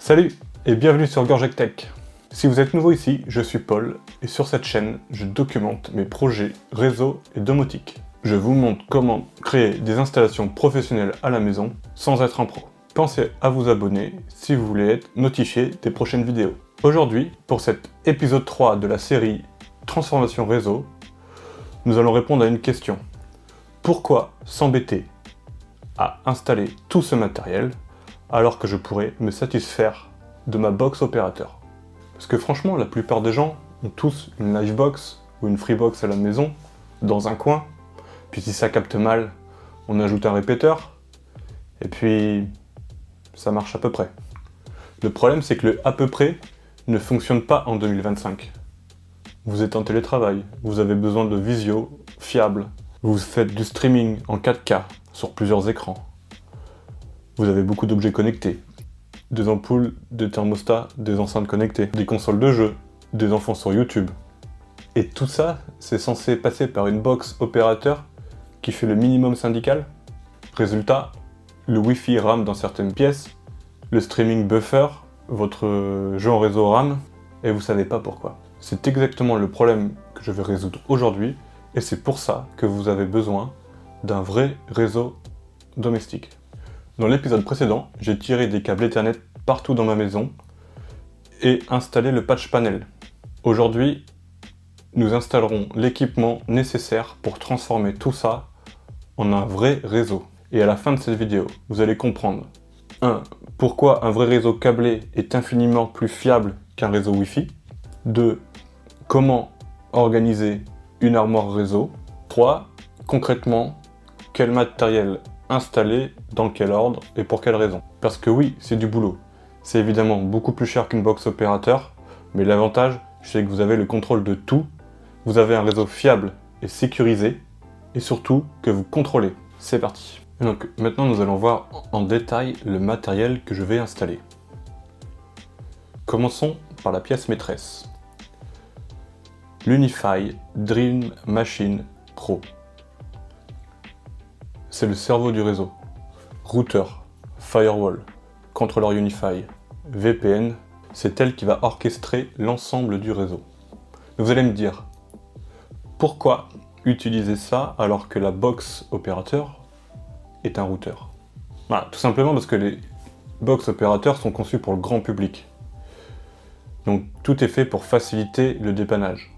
Salut et bienvenue sur Gorgec Tech. Si vous êtes nouveau ici, je suis Paul et sur cette chaîne, je documente mes projets réseau et domotique. Je vous montre comment créer des installations professionnelles à la maison sans être un pro. Pensez à vous abonner si vous voulez être notifié des prochaines vidéos. Aujourd'hui, pour cet épisode 3 de la série Transformation réseau, nous allons répondre à une question. Pourquoi s'embêter à installer tout ce matériel alors que je pourrais me satisfaire de ma box opérateur? Parce que franchement, la plupart des gens ont tous une Livebox ou une Freebox à la maison, dans un coin, puis si ça capte mal, on ajoute un répéteur, et puis ça marche à peu près. Le problème, c'est que le à peu près ne fonctionne pas en 2025. Vous êtes en télétravail, vous avez besoin de visio fiable, vous faites du streaming en 4K sur plusieurs écrans, vous avez beaucoup d'objets connectés, des ampoules, des thermostats, des enceintes connectées, des consoles de jeux, des enfants sur YouTube. Et tout ça, c'est censé passer par une box opérateur qui fait le minimum syndical. Résultat, le Wi-Fi rame dans certaines pièces, le streaming buffer, votre jeu en réseau rame, et vous savez pas pourquoi. C'est exactement le problème que je vais résoudre aujourd'hui, et c'est pour ça que vous avez besoin d'un vrai réseau domestique. Dans l'épisode précédent, j'ai tiré des câbles Ethernet partout dans ma maison et installé le patch panel. Aujourd'hui, nous installerons l'équipement nécessaire pour transformer tout ça en un vrai réseau. Et à la fin de cette vidéo, vous allez comprendre 1. Pourquoi un vrai réseau câblé est infiniment plus fiable qu'un réseau Wi-Fi. 2. Comment organiser une armoire réseau. 3. Concrètement, quel matériel installer, dans quel ordre et pour quelle raison. Parce que oui, c'est du boulot. C'est évidemment beaucoup plus cher qu'une box opérateur, mais l'avantage, c'est que vous avez le contrôle de tout, vous avez un réseau fiable et sécurisé, et surtout que vous contrôlez. C'est parti. Et donc maintenant nous allons voir en détail le matériel que je vais installer. Commençons par la pièce maîtresse. L'Unify Dream Machine Pro. C'est le cerveau du réseau. Routeur, firewall, contrôleur Unify, VPN, c'est elle qui va orchestrer l'ensemble du réseau. Vous allez me dire, pourquoi utiliser ça alors que la box opérateur est un routeur? Voilà, tout simplement parce que les box opérateurs sont conçus pour le grand public. Donc tout est fait pour faciliter le dépannage.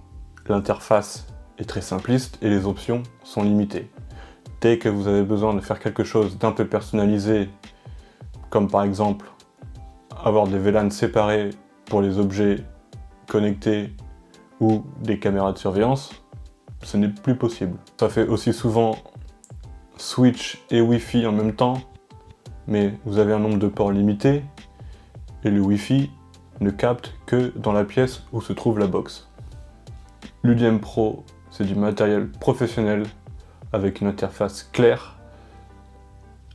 L'interface est très simpliste et les options sont limitées. Dès que vous avez besoin de faire quelque chose d'un peu personnalisé, comme par exemple avoir des VLAN séparés pour les objets connectés ou des caméras de surveillance, ce n'est plus possible. Ça fait aussi souvent switch et Wi-Fi en même temps, mais vous avez un nombre de ports limité et le Wi-Fi ne capte que dans la pièce où se trouve la box. L'UDM Pro, c'est du matériel professionnel avec une interface claire,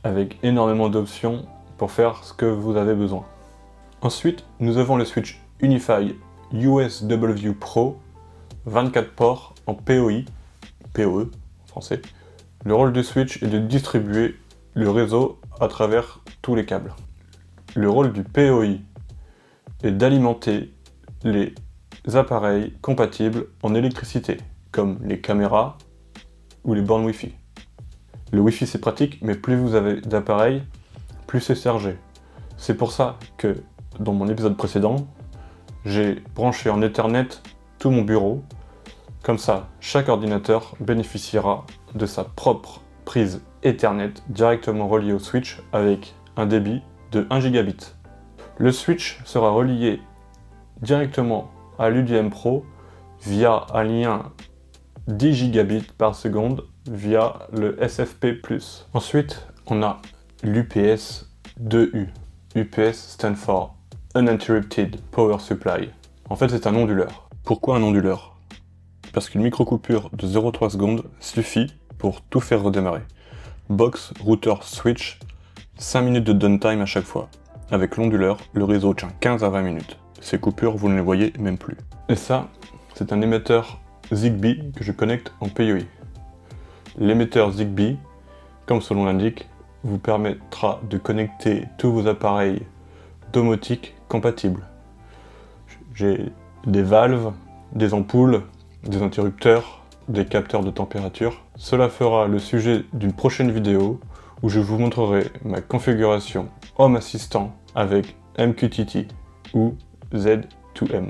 avec énormément d'options pour faire ce que vous avez besoin. Ensuite, nous avons le switch Unify USW Pro, 24 ports en PoE en français. Le rôle du switch est de distribuer le réseau à travers tous les câbles. Le rôle du PoE est d'alimenter les appareils compatibles en électricité, comme les caméras, ou les bornes Wi-Fi. Le Wi-Fi c'est pratique, mais plus vous avez d'appareils, plus c'est chargé. C'est pour ça que dans mon épisode précédent, j'ai branché en Ethernet tout mon bureau. Comme ça, chaque ordinateur bénéficiera de sa propre prise Ethernet directement reliée au switch avec un débit de 1 gigabit. Le switch sera relié directement à l'UDM Pro via un lien 10 gigabits par seconde via le SFP+. Ensuite, on a l'UPS 2U. UPS stand for Uninterrupted Power Supply. En fait, c'est un onduleur. Pourquoi un onduleur? Parce qu'une micro-coupure de 0,3 secondes suffit pour tout faire redémarrer. Box, routeur, switch, 5 minutes de downtime à chaque fois. Avec l'onduleur, le réseau tient 15 à 20 minutes. Ces coupures, vous ne les voyez même plus. Et ça, c'est un émetteur Zigbee que je connecte en PoE. L'émetteur Zigbee, comme son nom l'indique, vous permettra de connecter tous vos appareils domotiques compatibles. J'ai des valves, des ampoules, des interrupteurs, des capteurs de température. Cela fera le sujet d'une prochaine vidéo où je vous montrerai ma configuration Home Assistant avec MQTT ou Z2M.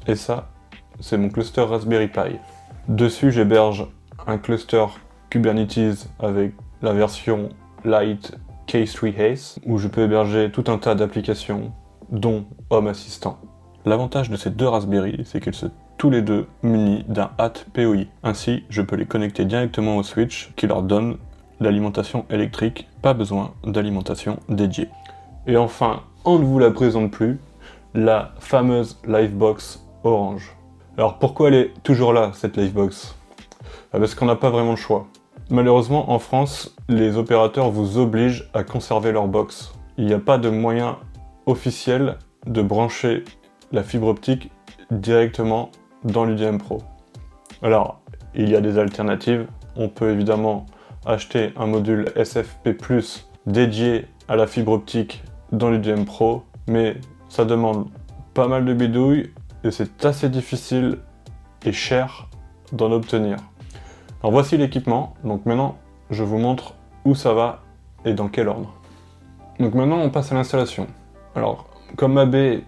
Et ça, c'est mon cluster Raspberry Pi. Dessus, j'héberge un cluster Kubernetes avec la version Lite K3 Ace, où je peux héberger tout un tas d'applications, dont Home Assistant. L'avantage de ces deux Raspberry, c'est qu'ils sont tous les deux munis d'un HAT PoI. Ainsi, je peux les connecter directement au switch qui leur donne l'alimentation électrique, pas besoin d'alimentation dédiée. Et enfin, on ne vous la présente plus, la fameuse Livebox Orange. Alors pourquoi elle est toujours là, cette Livebox? Parce qu'on n'a pas vraiment le choix. Malheureusement, en France, les opérateurs vous obligent à conserver leur box. Il n'y a pas de moyen officiel de brancher la fibre optique directement dans l'UDM Pro. Alors, il y a des alternatives. On peut évidemment acheter un module SFP+ dédié à la fibre optique dans l'UDM Pro, mais ça demande pas mal de bidouilles et c'est assez difficile et cher d'en obtenir. Alors voici l'équipement, donc maintenant je vous montre où ça va et dans quel ordre. Donc maintenant on passe à l'installation. Alors comme ma baie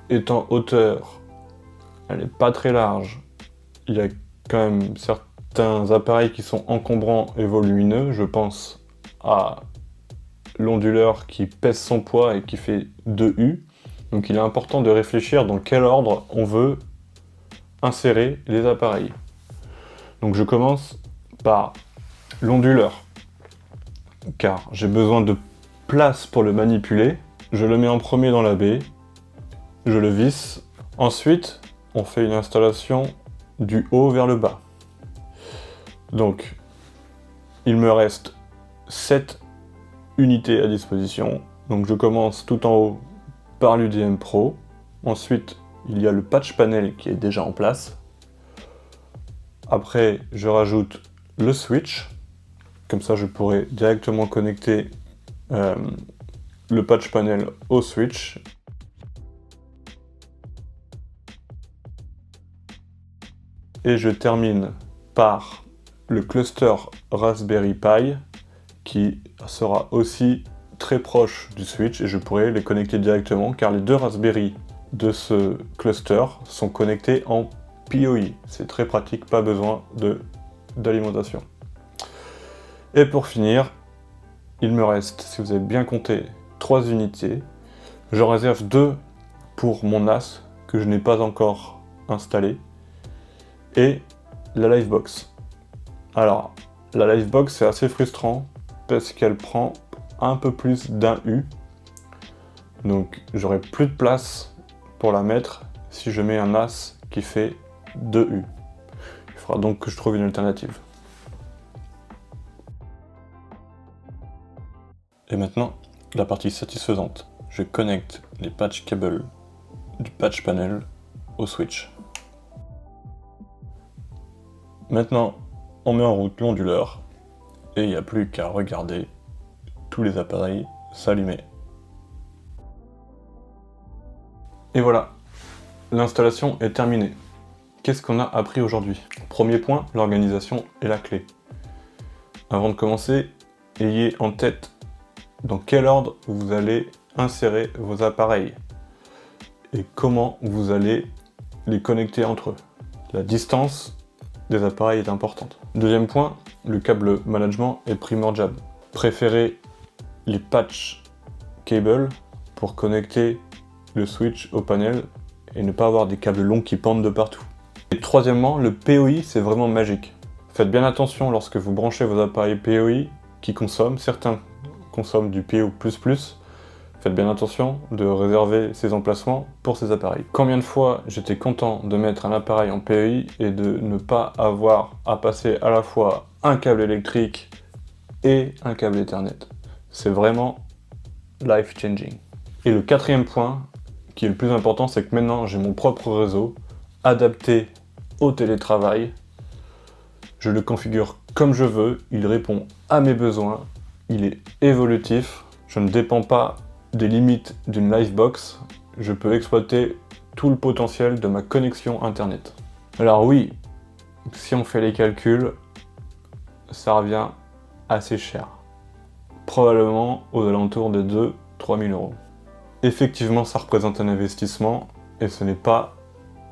est en hauteur, elle n'est pas très large, il y a quand même certains appareils qui sont encombrants et volumineux, je pense à l'onduleur qui pèse son poids et qui fait 2 U. Donc il est important de réfléchir dans quel ordre on veut insérer les appareils. Donc je commence par l'onduleur, car j'ai besoin de place pour le manipuler. Je le mets en premier dans la baie, je le visse. Ensuite, on fait une installation du haut vers le bas. Donc, il me reste 7 unités à disposition. Donc je commence tout en haut par l'UDM Pro. Ensuite, il y a le patch panel qui est déjà en place. Après, je rajoute le switch. Comme ça, je pourrai directement connecter le patch panel au switch. Et je termine par le cluster Raspberry Pi qui sera aussi très proche du switch et je pourrai les connecter directement car les deux Raspberry de ce cluster sont connectés en PoE. C'est très pratique, pas besoin d'alimentation. Et pour finir, il me reste, si vous avez bien compté, 3 unités. J'en réserve 2 pour mon NAS que je n'ai pas encore installé et la Livebox. Alors, la Livebox c'est assez frustrant parce qu'elle prend un peu plus d'un U. Donc j'aurai plus de place pour la mettre si je mets un NAS qui fait 2 U. Il faudra donc que je trouve une alternative. Et maintenant, la partie satisfaisante. Je connecte les patch cables du patch panel au switch. Maintenant, on met en route l'onduleur et il n'y a plus qu'à regarder tous les appareils s'allumer. Et voilà, l'installation est terminée. Qu'est-ce qu'on a appris aujourd'hui? Premier point, l'organisation est la clé. Avant de commencer, ayez en tête dans quel ordre vous allez insérer vos appareils et comment vous allez les connecter entre eux. La distance des appareils est importante. Deuxième point, le câble management est primordial. Préférez les patch cables pour connecter le switch au panel et ne pas avoir des câbles longs qui pendent de partout. Et troisièmement, le PoI c'est vraiment magique. Faites bien attention lorsque vous branchez vos appareils PoI qui consomment, certains consomment du PO++, faites bien attention de réserver ces emplacements pour ces appareils. Combien de fois j'étais content de mettre un appareil en PoI et de ne pas avoir à passer à la fois un câble électrique et un câble Ethernet. C'est vraiment life-changing. Et le quatrième point, qui est le plus important, c'est que maintenant j'ai mon propre réseau adapté au télétravail. Je le configure comme je veux, il répond à mes besoins, il est évolutif, je ne dépends pas des limites d'une Livebox, je peux exploiter tout le potentiel de ma connexion internet. Alors oui, si on fait les calculs, ça revient assez cher. Probablement aux alentours de 2-3 000 euros. Effectivement, ça représente un investissement et ce n'est pas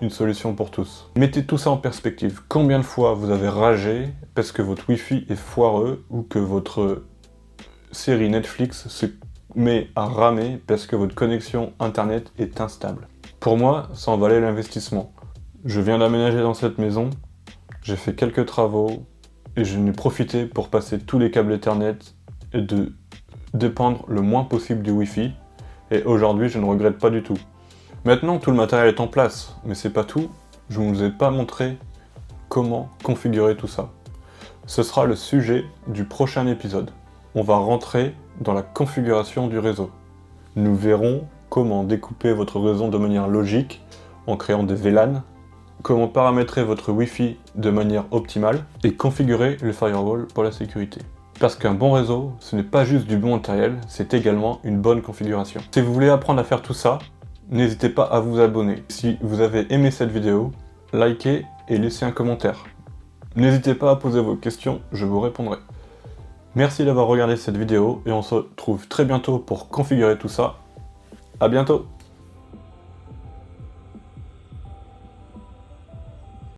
une solution pour tous. Mettez tout ça en perspective. Combien de fois vous avez ragé parce que votre Wi-Fi est foireux ou que votre série Netflix se met à ramer parce que votre connexion internet est instable? Pour moi, ça en valait l'investissement. Je viens d'aménager dans cette maison, j'ai fait quelques travaux et je n'ai profité pour passer tous les câbles Ethernet et de dépendre le moins possible du Wi-Fi. Et aujourd'hui, je ne regrette pas du tout. Maintenant, tout le matériel est en place, mais c'est pas tout. Je ne vous ai pas montré comment configurer tout ça. Ce sera le sujet du prochain épisode. On va rentrer dans la configuration du réseau. Nous verrons comment découper votre réseau de manière logique en créant des VLAN, comment paramétrer votre Wi-Fi de manière optimale et configurer le firewall pour la sécurité. Parce qu'un bon réseau, ce n'est pas juste du bon matériel, c'est également une bonne configuration. Si vous voulez apprendre à faire tout ça, n'hésitez pas à vous abonner. Si vous avez aimé cette vidéo, likez et laissez un commentaire. N'hésitez pas à poser vos questions, je vous répondrai. Merci d'avoir regardé cette vidéo et on se retrouve très bientôt pour configurer tout ça. À bientôt!